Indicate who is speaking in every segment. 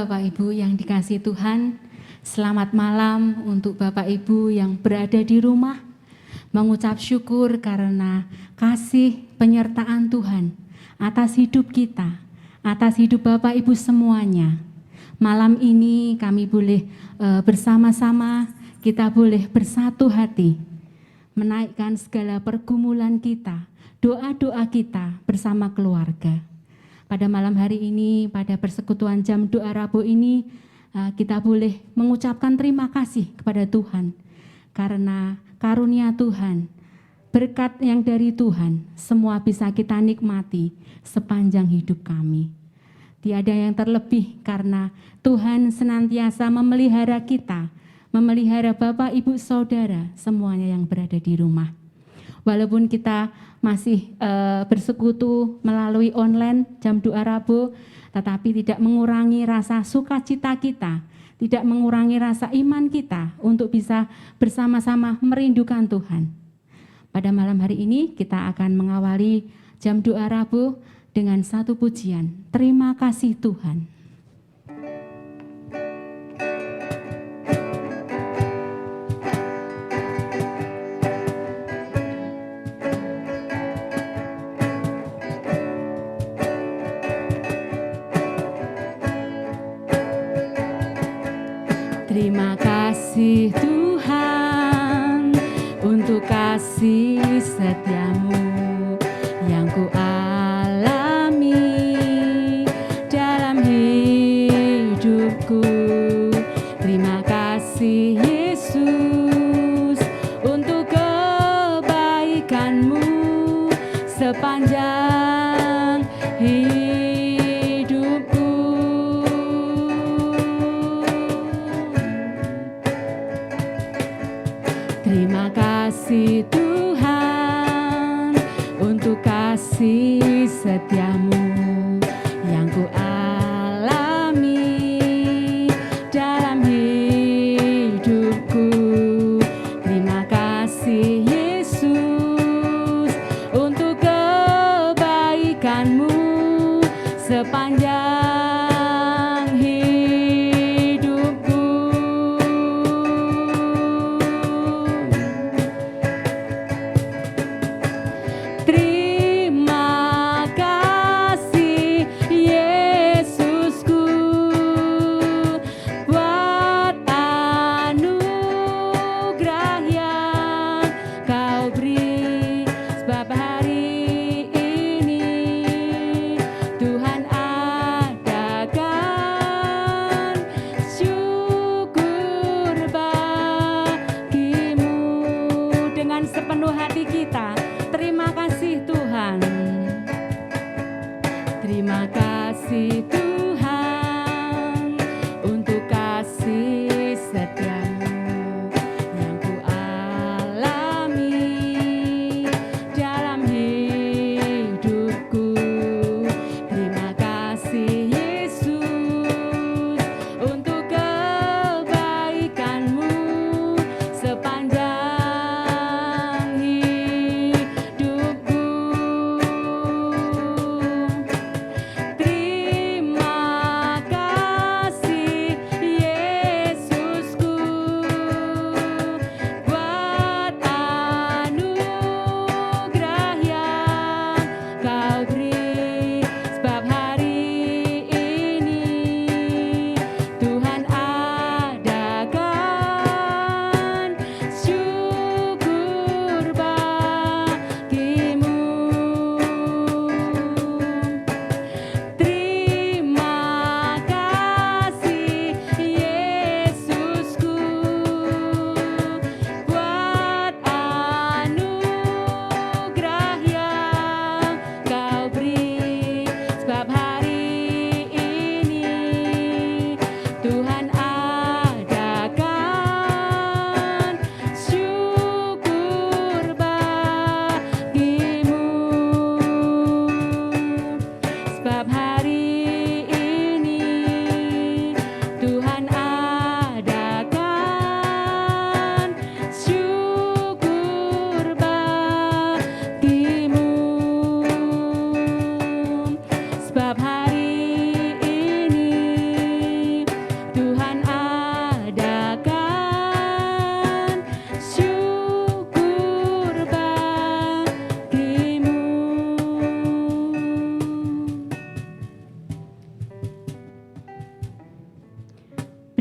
Speaker 1: Bapak Ibu yang dikasihi Tuhan, selamat malam untuk Bapak Ibu yang berada di rumah. Mengucap syukur karena kasih penyertaan Tuhan atas hidup kita, atas hidup Bapak Ibu semuanya. Malam ini kami boleh bersama-sama, kita boleh bersatu hati, menaikkan segala pergumulan kita, doa-doa kita bersama keluarga. Pada malam hari ini, pada persekutuan jam doa Rabu ini, kita boleh mengucapkan terima kasih kepada Tuhan. Karena karunia Tuhan, berkat yang dari Tuhan, semua bisa kita nikmati sepanjang hidup kami. Tiada yang terlebih karena Tuhan senantiasa memelihara kita, memelihara Bapak, Ibu, Saudara, semuanya yang berada di rumah. Walaupun kita masih bersekutu melalui online jam doa Rabu, tetapi tidak mengurangi rasa sukacita kita, tidak mengurangi rasa iman kita untuk bisa bersama-sama merindukan Tuhan. Pada malam hari ini kita akan mengawali jam doa Rabu dengan satu pujian, terima kasih Tuhan. Terima kasih Tuhan untuk kasih setiamu yang ku alami dalam hidupku. Terima kasih Yesus untuk kebaikanmu sepanjang hidupku. Terima kasih Tuhan untuk kasih setiamu yang ku alami dalam hidupku. Terima kasih Yesus untuk kebaikanmu sepanjang hidupku. Terima kasih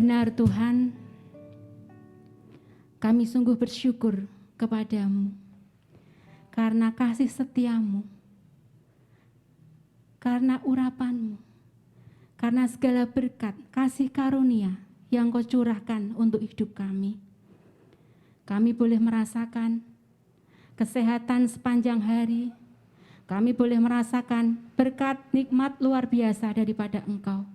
Speaker 1: Benar Tuhan, kami sungguh bersyukur kepadamu karena kasih setiamu, karena urapanmu, karena segala berkat, kasih karunia yang kau curahkan untuk hidup kami. Kami boleh merasakan kesehatan sepanjang hari, kami boleh merasakan berkat nikmat luar biasa daripada Engkau.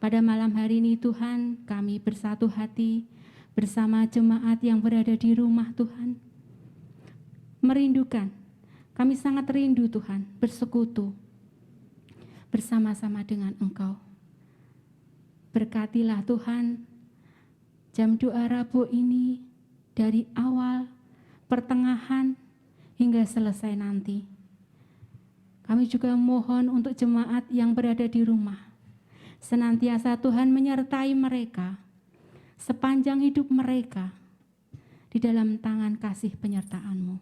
Speaker 1: Pada malam hari ini Tuhan, kami bersatu hati bersama jemaat yang berada di rumah Tuhan. Merindukan, kami sangat rindu Tuhan, bersekutu bersama-sama dengan Engkau. Berkatilah Tuhan, jam doa Rabu ini dari awal, pertengahan, hingga selesai nanti. Kami juga mohon untuk jemaat yang berada di rumah, senantiasa Tuhan menyertai mereka, sepanjang hidup mereka, di dalam tangan kasih penyertaan-Mu.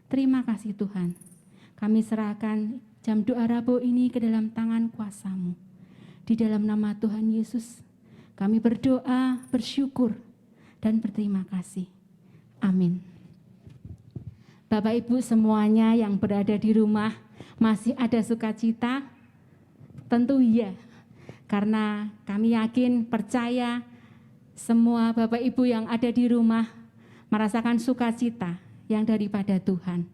Speaker 1: Terima kasih Tuhan, kami serahkan jam doa Rabu ini ke dalam tangan kuasa-Mu. Di dalam nama Tuhan Yesus, kami berdoa, bersyukur, dan berterima kasih. Amin. Bapak Ibu semuanya yang berada di rumah, masih ada sukacita? Tentu iya, karena kami yakin, percaya, semua Bapak Ibu yang ada di rumah merasakan sukacita yang daripada Tuhan.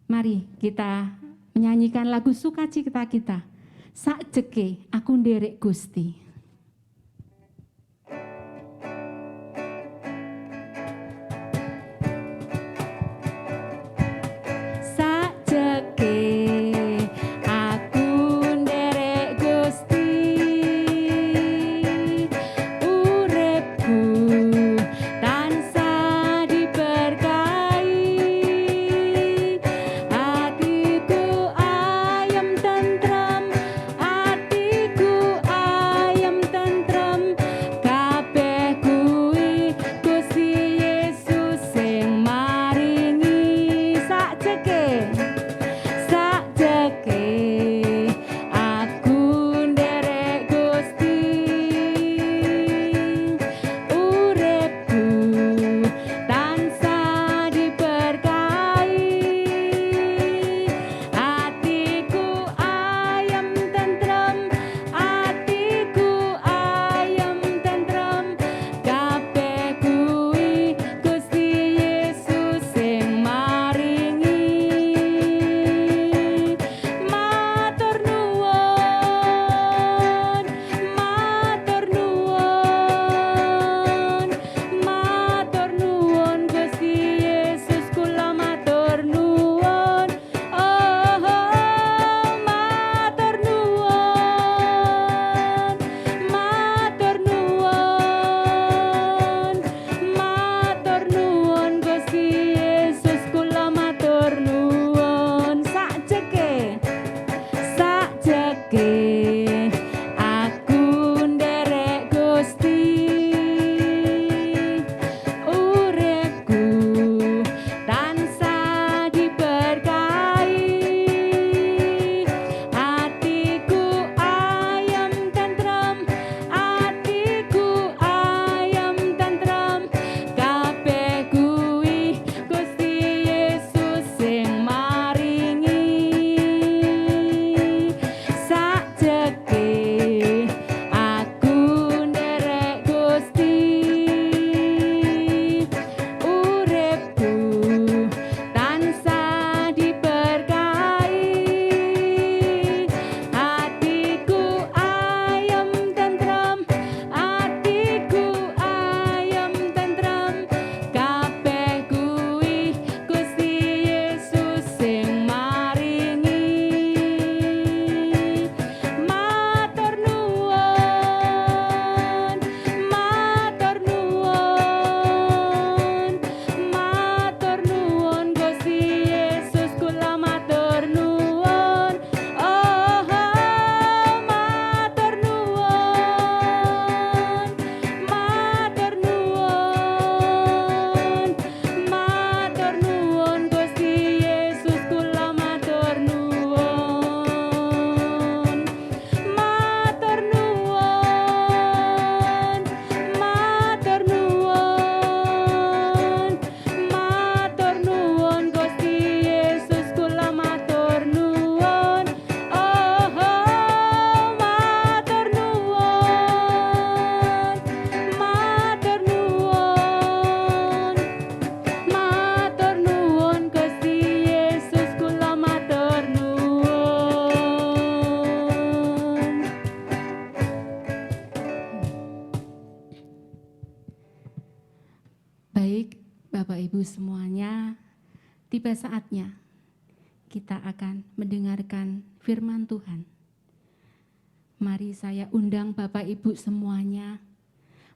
Speaker 1: Mari kita menyanyikan lagu sukacita kita. Sakjeke aku nderek Gusti.
Speaker 2: Ayam
Speaker 1: Baik, Bapak Ibu semuanya, tiba saatnya kita akan mendengarkan firman Tuhan. Mari saya undang Bapak Ibu semuanya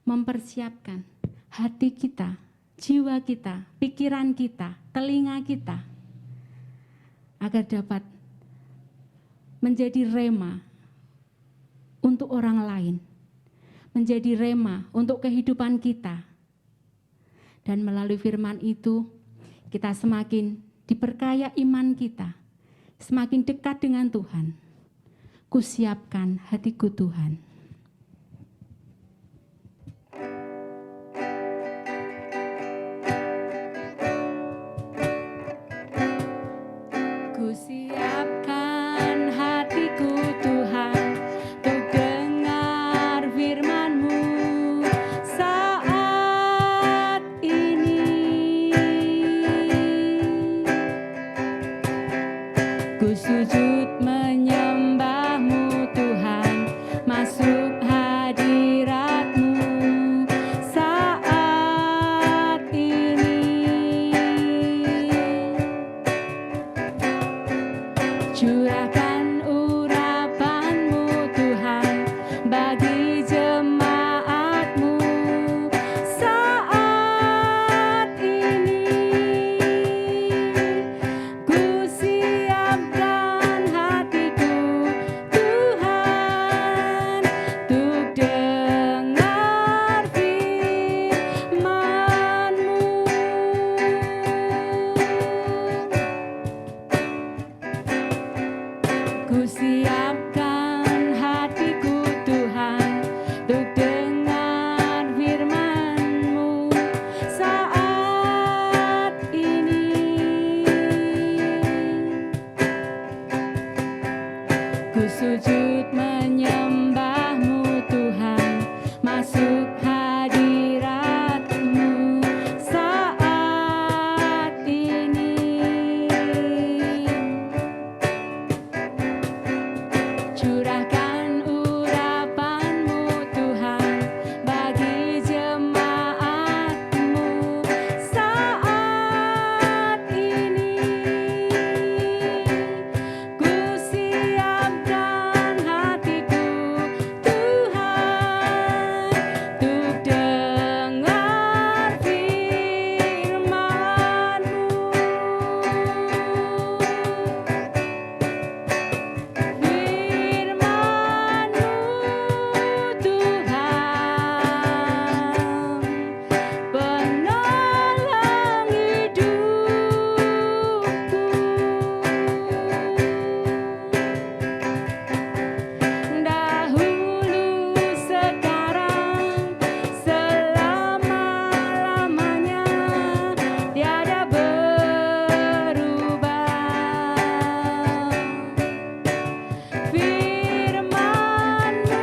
Speaker 1: mempersiapkan hati kita, jiwa kita, pikiran kita, telinga kita, agar dapat menjadi rema untuk orang lain, menjadi rema untuk kehidupan kita. Dan melalui firman itu, kita semakin diperkaya iman kita, semakin dekat dengan Tuhan. Kusiapkan hatiku Tuhan. Kusiapkan hatiku Tuhan, untuk dengar firman-Mu saat ini. Ku sujud menyembah-Mu Tuhan, masuk hadirat-Mu saat ini. Curahkan urapan-Mu Tuhan bagi jemaat-Mu saat ini. Ku siapkan hatiku Tuhan, untuk dengar firman-Mu. Ku siapkan hatiku Tuhan, untuk dengar firman-Mu saat ini. Ku sujud menyembah-Mu Tuhan, masuk hadirat-Mu saat ini. Curahkan urapan-Mu Tuhan bagi jemaat-Mu saat ini. Ku siapkan hatiku Tuhan, untuk dengar firman-Mu. Firman-Mu Tuhan, penolong hidupku. Dahulu, sekarang, selama-lamanya, tiada berubah. Firman-Mu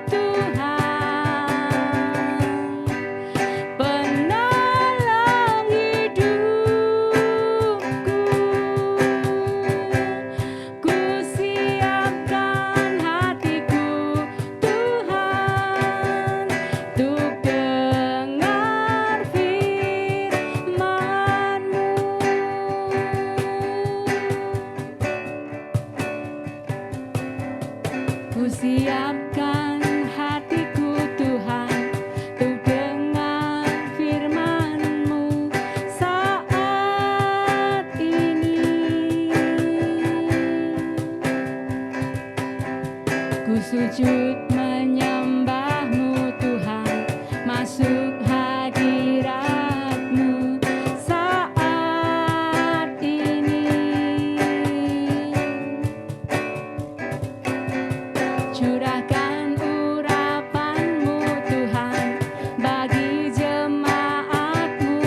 Speaker 1: Tuhan, penolong hidupku. Ku siapkan hatiku Tuhan, untuk dengar firman-Mu. Ku siapkan hatiku Tuhan, untuk dengar firman-Mu saat ini. Ku sujud menyembah-Mu Tuhan, masuk hadirat-Mu saat ini. Curahkan urapan-Mu Tuhan bagi jemaat-Mu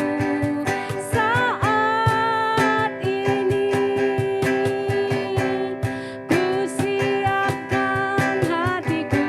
Speaker 1: saat ini. Ku siapkan hatiku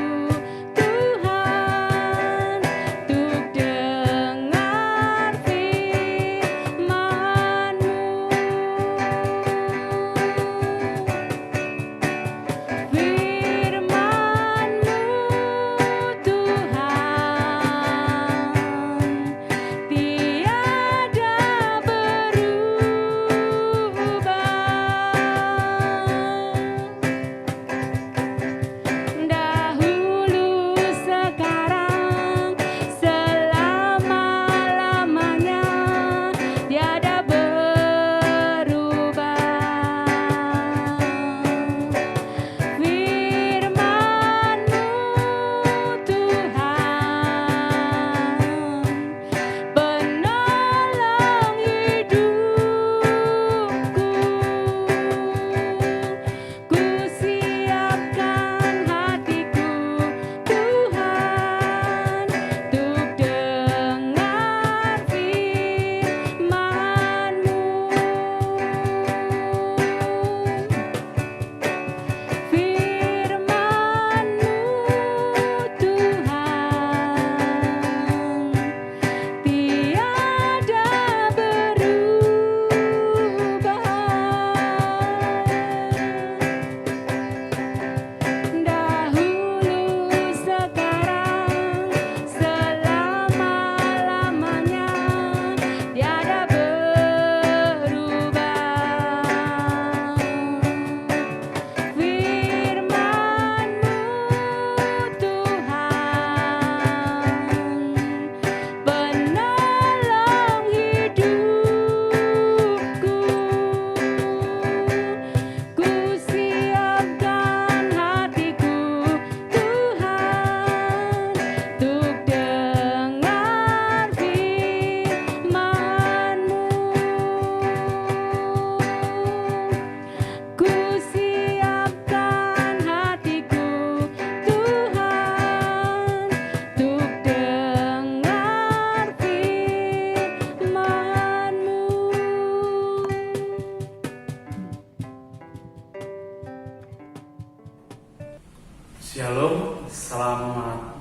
Speaker 2: Selamat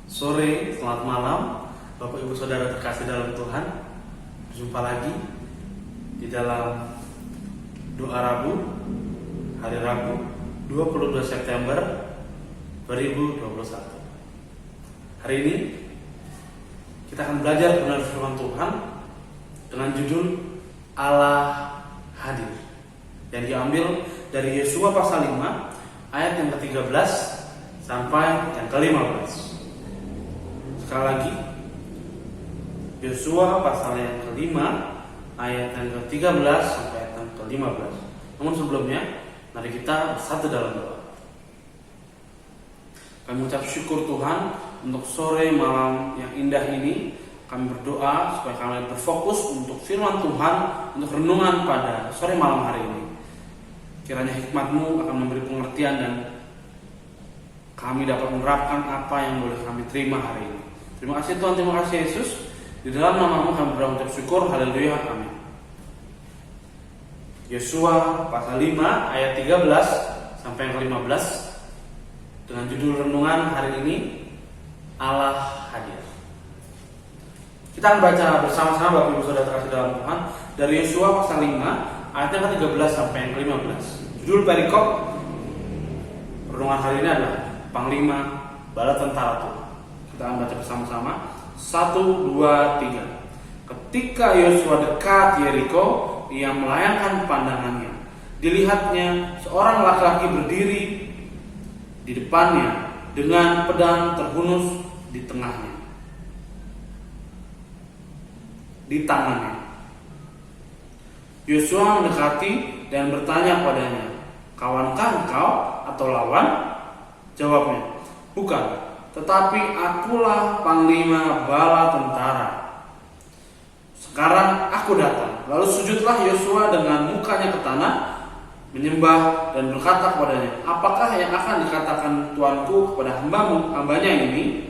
Speaker 2: sore, selamat malam Bapak Ibu Saudara terkasih dalam Tuhan. Berjumpa lagi di dalam doa Rabu, hari Rabu 22 September 2021. Hari ini kita akan belajar benar firman Tuhan dengan judul Allah hadir, yang diambil dari Yosua pasal 5 ayat yang ke-13 sampai yang ke-15. Sekali lagi, Yosua pasal yang ke-5 ayat yang ke-13 sampai ayat yang ke-15. Namun sebelumnya, mari kita bersatu dalam doa. Kami mengucap syukur Tuhan untuk sore malam yang indah ini. Kami berdoa supaya kami berfokus untuk firman Tuhan, untuk renungan pada sore malam hari ini. Kiranya hikmat-Mu akan memberi pengertian dan kami dapat menerapkan apa yang boleh kami terima hari ini. Terima kasih Tuhan, terima kasih Yesus. Di dalam nama-Mu kami berdoa mengucap syukur. Haleluya, amin. Yosua pasal 5 ayat 13 sampai yang ke-15 dengan judul renungan hari ini, Allah hadir. Kita akan baca bersama-sama Bapak Ibu Saudara terkasih dalam Tuhan dari Yosua pasal 5 ayat yang ke-13 sampai yang ke-15. Judul perikop renungan hari ini adalah Panglima Bala Tentara Tuhan. Kita akan baca bersama-sama. 1, 2, 3. Ketika Yosua dekat Yeriko, ia melayangkan pandangannya. Dilihatnya seorang laki-laki berdiri di depannya dengan pedang terhunus di tengahnya, di tangannya. Yosua mendekati dan bertanya padanya, "Kawankah engkau atau lawan?" Jawabnya, "Bukan, tetapi akulah panglima bala tentara. Sekarang aku datang." Lalu sujudlah Yosua dengan mukanya ke tanah, menyembah dan berkata kepadanya, "Apakah yang akan dikatakan Tuanku kepada hambanya ini?"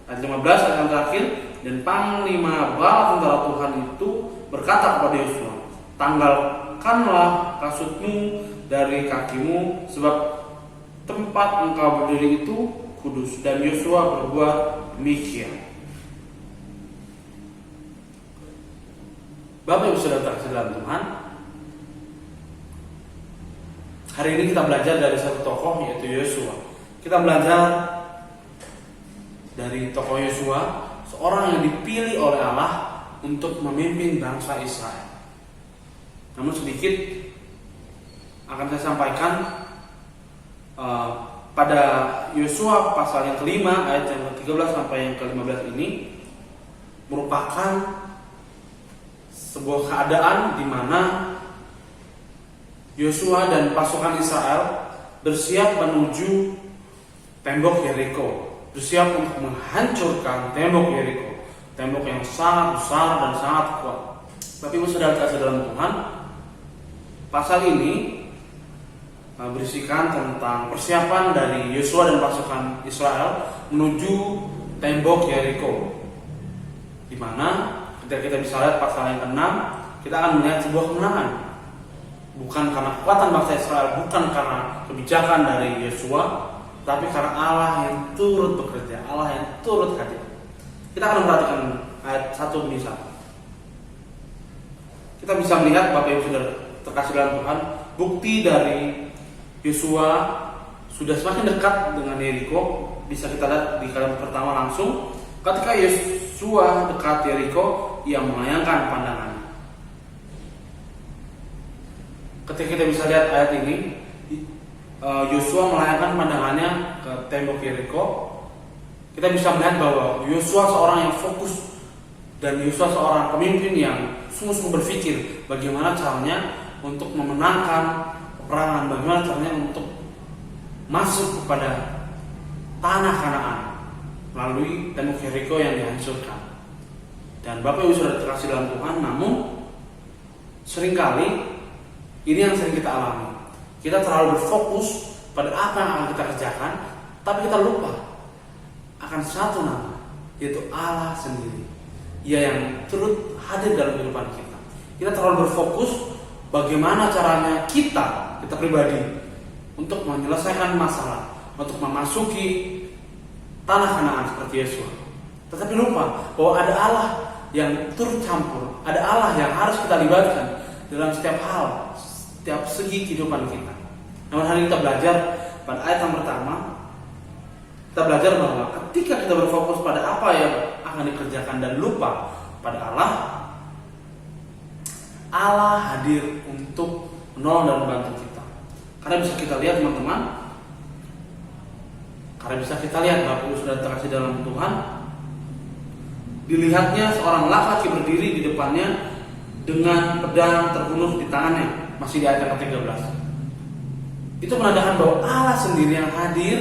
Speaker 2: Ayat 15 ayat yang terakhir. Dan panglima bala tentara Tuhan itu berkata kepada Yosua, "Tanggalkanlah kasutmu dari kakimu, sebab tempat engkau berdiri itu kudus." Dan Yosua berbuat demikian. Bapak Ibu Saudara terkasih dalam Tuhan, hari ini kita belajar dari satu tokoh, yaitu Yosua. Kita belajar dari tokoh Yosua, seorang yang dipilih oleh Allah untuk memimpin bangsa Israel. Namun sedikit akan saya sampaikan pada Yosua pasal yang kelima ayat yang ke-13 sampai yang ke-15 ini merupakan sebuah keadaan di mana Yosua dan pasukan Israel bersiap menuju tembok Yeriko, bersiap untuk menghancurkan tembok Yeriko, tembok yang sangat besar dan sangat kuat. Tapi Ibu Saudara terkasih dalam Tuhan, pasal ini berisikan tentang persiapan dari Yosua dan pasukan Israel menuju tembok Yeriko, di mana ketika kita bisa lihat pasal yang ke-6, kita akan melihat sebuah kemenangan. Bukan karena kekuatan bangsa Israel, bukan karena kebijakan dari Yosua, tapi karena Allah yang turut bekerja, Allah yang turut hadir. Kita akan memperhatikan ayat 1 demi 1. Kita bisa melihat Bapak Ibu Saudara terkasih dalam Tuhan, bukti dari Yosua sudah semakin dekat dengan Yeriko. Bisa kita lihat di kalimat pertama langsung. Ketika Yosua dekat Yeriko, ia melayangkan pandangannya. Ketika kita bisa lihat ayat ini, Yosua melayangkan pandangannya ke tembok Yeriko. Kita bisa melihat bahwa Yosua seorang yang fokus, dan Yosua seorang pemimpin yang sungguh-sungguh berpikir bagaimana caranya untuk memenangkan peperangan, bagaimana caranya untuk masuk kepada tanah Kanaan melalui tembok Yeriko yang dihancurkan. Dan Bapak Ibu Saudara terkasih dalam Tuhan, namun seringkali ini yang sering kita alami. Kita terlalu berfokus pada apa yang akan kita kerjakan, tapi kita lupa akan satu nama, yaitu Allah sendiri. Ia yang turut hadir dalam kehidupan kita. Kita terlalu berfokus bagaimana caranya kita pribadi untuk menyelesaikan masalah, untuk memasuki tanah Kanaan seperti Yosua. Tetapi lupa bahwa ada Allah yang turut campur, ada Allah yang harus kita libatkan dalam setiap hal, setiap segi kehidupan kita. Namun hari ini kita belajar pada ayat yang pertama, kita belajar bahwa ketika kita berfokus pada apa yang akan dikerjakan dan lupa pada Allah, Allah hadir untuk menolong dan membantu kita. Karena bisa kita lihat teman-teman, karena bisa kita lihat Bapak Ibu sudah terkasih dalam Tuhan, dilihatnya seorang laki-laki berdiri di depannya dengan pedang terbunuh di tangannya, masih di ayat yang ke-13. Itu menandakan bahwa Allah sendiri yang hadir,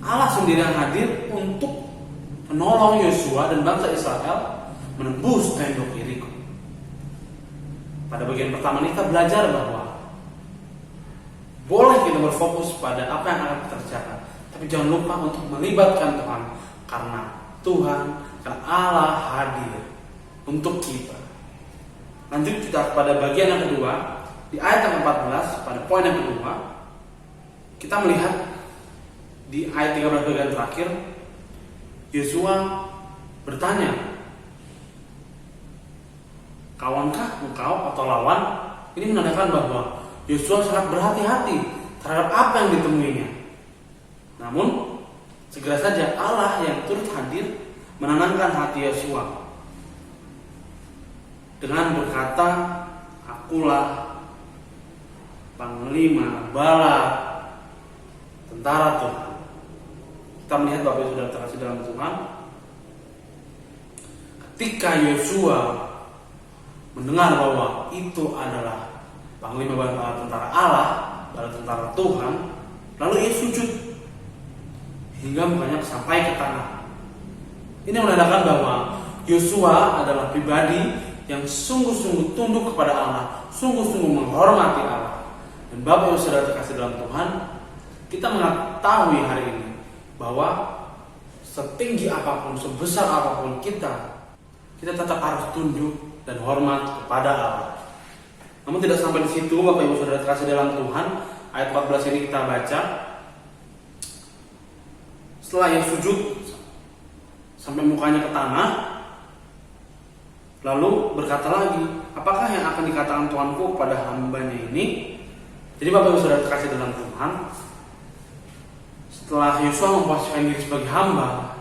Speaker 2: Allah sendiri yang hadir untuk menolong Yosua dan bangsa Israel menembus tembok Yeriko. Pada bagian pertama ini kita belajar bahwa boleh kita berfokus pada apa yang akan kita kerjakan, tapi jangan lupa untuk melibatkan Tuhan, karena Allah hadir untuk kita. Lanjut kita pada bagian yang kedua, di ayat yang ke-14, pada poin yang kedua, kita melihat di ayat 13 bagian terakhir, Yosua bertanya, kawankah engkau atau lawan? Ini menandakan bahwa Yosua sangat berhati-hati terhadap apa yang ditemuinya. Namun segera saja Allah yang turut hadir menenangkan hati Yosua dengan berkata, akulah panglima bala tentara Tuhan. Kita melihat Bapak Ibu sudah terkasih dalam Tuhan, ketika Yosua mendengar bahwa itu adalah panglima bala tentara Allah, bala tentara Tuhan, lalu ia sujud hingga mukanya sampai ke tanah. Ini menandakan bahwa Yosua adalah pribadi yang sungguh-sungguh tunduk kepada Allah, sungguh-sungguh menghormati Allah. Dan Bapak Ibu saudara terkasih dalam Tuhan, kita mengetahui hari ini bahwa setinggi apapun, sebesar apapun kita tetap harus tunduk dan hormat kepada Allah. Namun tidak sampai di situ, Bapak Ibu saudara terkasih dalam Tuhan. Ayat 14 ini kita baca, setelah ia sujud sampai mukanya ke tanah, lalu berkata lagi, apakah yang akan dikatakan Tuanku kepada hambanya ini? Jadi Bapak Ibu saudara terkasih dalam Tuhan, setelah Yosua memposisikan diri sebagai hamba,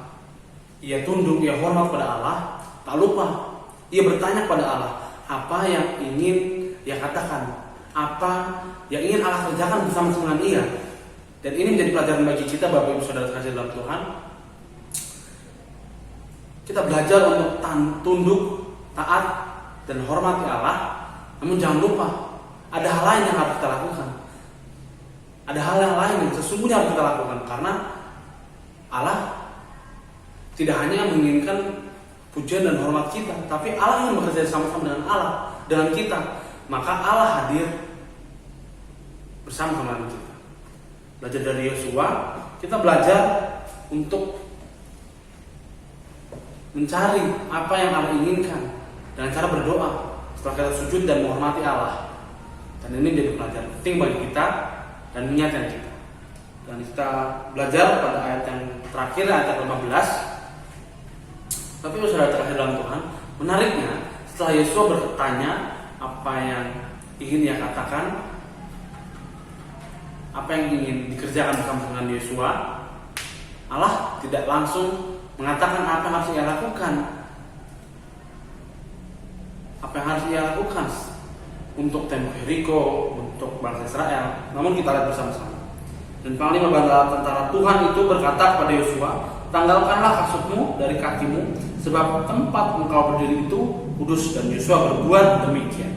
Speaker 2: ia tunduk, ia hormat kepada Allah. Tak lupa ia bertanya kepada Allah, apa yang ingin ia katakan, apa yang ingin Allah kerjakan bersama dengan ia. Dan ini menjadi pelajaran bagi kita Bapak Ibu saudara terkasih dalam Tuhan. Kita belajar untuk tunduk, taat, dan hormati Allah. Namun jangan lupa, ada hal lain yang harus kita lakukan. Ada hal yang lain yang sesungguhnya harus kita lakukan, karena Allah tidak hanya menginginkan pujian dan hormat kita, tapi Allah ingin bekerja sama-sama dengan Allah, dengan kita. Maka Allah hadir bersama-sama dengan kita. Belajar dari Yosua, kita belajar untuk mencari apa yang Allah inginkan dengan cara berdoa setelah kita sujud dan menghormati Allah. Dan ini menjadi pelajaran penting bagi kita dan mengingatkan kita. Dan kita belajar pada ayat yang terakhir, ayat 15. Tapi saudara terkasih dalam Tuhan, menariknya setelah Yosua bertanya apa yang ingin ia katakan, apa yang ingin dikerjakan bersama dengan Yosua, Allah tidak langsung mengatakan apa yang harus ia lakukan. Apa yang harus ia lakukan untuk tembok Yeriko, untuk bangsa Israel. Namun kita lihat bersama-sama. Dan panglima bala tentara Tuhan itu berkata kepada Yosua, tanggalkanlah kasutmu dari kakimu, sebab tempat engkau berdiri itu kudus. Dan Yosua berbuat demikian.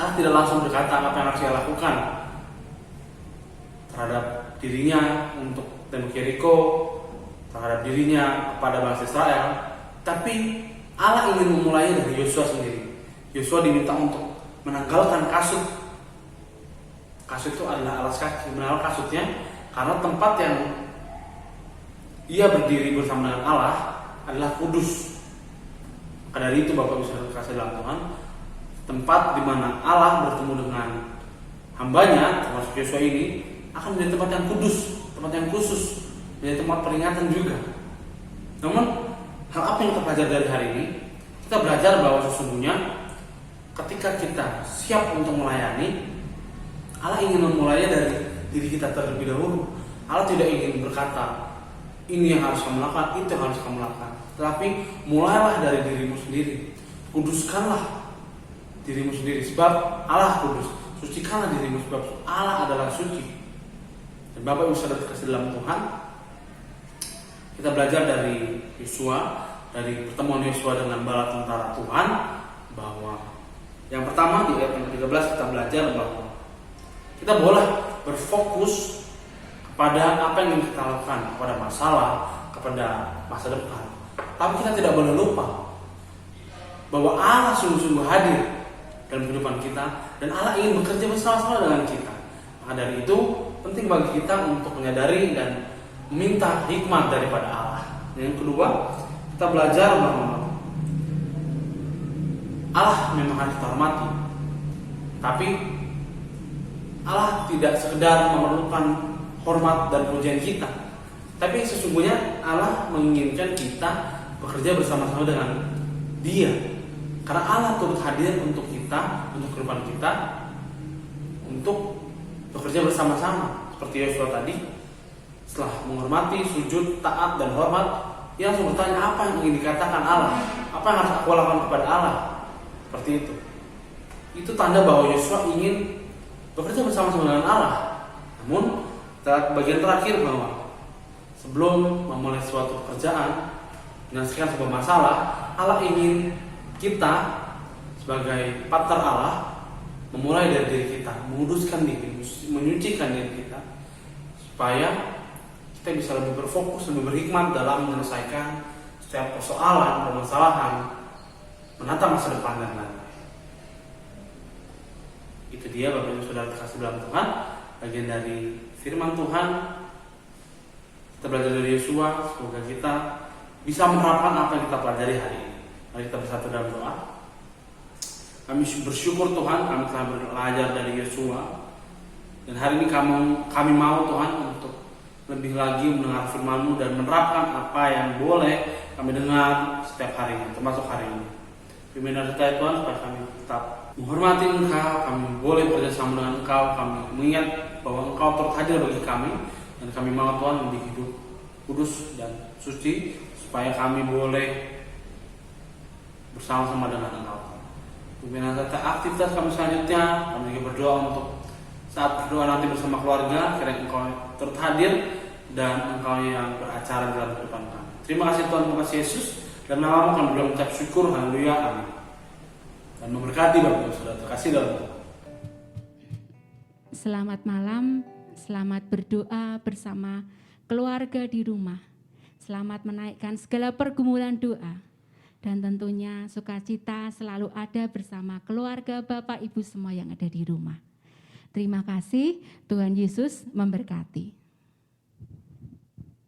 Speaker 2: Allah tidak langsung berkata apa yang harus ia lakukan terhadap dirinya untuk tembok Yeriko, terhadap dirinya kepada bangsa Israel, tapi Allah ingin memulainya dari Yosua sendiri. Yosua diminta untuk menanggalkan kasut. Kasut itu adalah alas kaki, menanggal kasutnya karena tempat yang ia berdiri bersama dengan Allah adalah kudus. Maka dari itu Bapak Ibu saudara terkasih dalam Tuhan, tempat di mana Allah bertemu dengan hambanya, termasuk Yosua ini, akan menjadi tempat yang kudus, tempat yang khusus, menjadi tempat peringatan juga. Namun hal apa yang kita pelajari dari hari ini? Kita belajar bahwa sesungguhnya ketika kita siap untuk melayani, Allah ingin memulainya dari diri kita terlebih dahulu. Allah tidak ingin berkata, ini yang harus kamu lakukan, itu yang harus kamu lakukan. Tetapi mulailah dari dirimu sendiri. Kuduskanlah dirimu sendiri, sebab Allah kudus. Sucikanlah dirimu, sebab Allah adalah suci. Dan Bapak Ibu Saudara terkasih dalam Tuhan, kita belajar dari Yosua, dari pertemuan Yosua dengan bala tentara Tuhan, bahwa yang pertama di ayat yang ke-13 kita belajar bahwa kita boleh berfokus kepada apa yang ingin kita lakukan, kepada masalah, kepada masa depan. Tapi kita tidak boleh lupa bahwa Allah sungguh-sungguh hadir dalam kehidupan kita dan Allah ingin bekerja bersama-sama dengan kita. Maka dari itu penting bagi kita untuk menyadari dan meminta hikmat daripada Allah. Yang kedua, kita belajar bahwa Allah memang harus kita hormati, tapi Allah tidak sekedar memerlukan hormat dan pujian kita, tapi sesungguhnya Allah menginginkan kita bekerja bersama-sama dengan Dia, karena Allah turut hadir untuk kita, untuk kehidupan kita, untuk bekerja bersama-sama. Seperti Yosua tadi, setelah menghormati, sujud, taat, dan hormat, dia langsung bertanya, apa yang ingin dikatakan Allah? Apa yang harus aku lakukan kepada Allah? Seperti itu. Itu tanda bahwa Yosua ingin bekerja bersama-sama dengan Allah. Namun bagian terakhir bahwa sebelum memulai suatu pekerjaan, menyelesaikan sebuah masalah, Allah ingin kita sebagai partner Allah memulai dari diri kita, menguduskan diri, menyucikan diri kita, supaya kita bisa lebih berfokus, lebih berhikmat dalam menyelesaikan setiap persoalan, permasalahan, menata masa depan dan lain-lain. Itu dia Bapak Ibu Saudara terkasih dalam Tuhan, bagian dari firman Tuhan. Kita belajar dari Yosua, semoga kita bisa menerapkan apa yang kita pelajari hari ini. Mari kita bersatu dalam doa. Kami bersyukur Tuhan, kami telah belajar dari Yosua, dan hari ini kami mau Tuhan untuk lebih lagi mendengar firman-Mu dan menerapkan apa yang boleh kami dengar setiap harinya, termasuk hari ini. Pimpin dan sertai Tuhan supaya kami tetap menghormati Engkau, kami boleh bekerjasama dengan Engkau, kami mengingat bahwa Engkau turut hadir bagi kami, dan kami mau Tuhan lebih hidup kudus dan suci, supaya kami boleh bersama-sama dengan Engkau. Pimpin dan sertai aktivitas kami selanjutnya, kami juga berdoa untuk saat berdoa nanti bersama keluarga, kiranya Engkau turut hadir dan Engkau yang beracara dalam kehidupan kami. Terima kasih Tuhan, terima kasih Yesus. Dan nama-Mu kami boleh mengucap syukur, haleluya, amin. Dan memberkati Bapak Ibu Saudara terkasih dalam Tuhan.
Speaker 1: Selamat malam, selamat berdoa bersama keluarga di rumah. Selamat menaikkan segala pergumulan doa. Dan tentunya sukacita selalu ada bersama keluarga Bapak Ibu semua yang ada di rumah. Terima kasih, Tuhan Yesus memberkati.